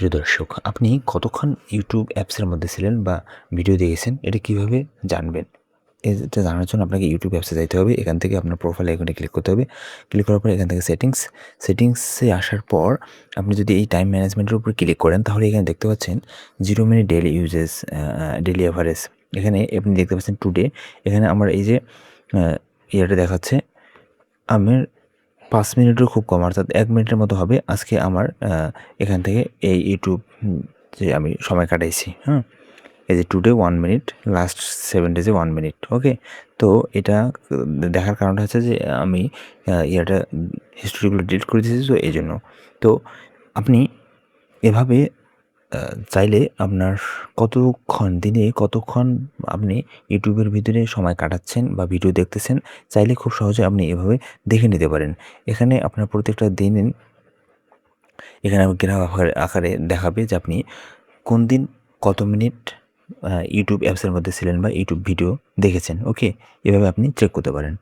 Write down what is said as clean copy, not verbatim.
প্রিয় দর্শক, আপনি কতক্ষণ ইউটিউব অ্যাপসের মধ্যে ছিলেন বা ভিডিও দেখেছেন, এটা কিভাবে জানবেন? এটা জানার জন্য আপনাকে ইউটিউব অ্যাপসে যাইতে হবে। এখান থেকে আপনার প্রোফাইল আইকনে ক্লিক করতে হবে। ক্লিক করার পর এখান থেকে সেটিংসে আসার পর আপনি যদি এই টাইম ম্যানেজমেন্টের উপর ক্লিক করেন, তাহলে এখানে দেখতে পাচ্ছেন 0 minute daily uses, daily average. এখানে আপনি দেখতে পাচ্ছেন টুডে। এখানে আমার এই যে ইয়েটা দেখাচ্ছে, আমার ৫ মিনিটেরও খুব কম, অর্থাৎ ১ মিনিটের মতো হবে আজকে আমার এখান থেকে এই ইউটিউব যে আমি সময় কাটাইছি, হ্যাঁ? এই যে টুডে 1 মিনিট, লাস্ট 7 ডেজে 1 মিনিট, ওকে? তো এটা দেখার কারণটা হচ্ছে যে আমি হিস্ট্রিগুলো ডিলিট করে দিয়েছি, তো এই জন্য। তো আপনি এভাবে চাইলে আপনার দিনে কতক্ষণ আপনি ইউটিউবের ভিতরে সময় কাটাচ্ছেন বা ভিডিও দেখতেছেন, চাইলে খুব সহজে আপনি এভাবে দেখে নিতে পারেন। এখানে আপনার প্রত্যেকটা দিন এখানে গ্রাফ আকারে দেখাবে যে আপনি কোন দিন কত মিনিট ইউটিউব অ্যাপসের মধ্যে ছিলেন বা ইউটিউব ভিডিও দেখেছেন, ওকে? এভাবে আপনি চেক করতে পারেন।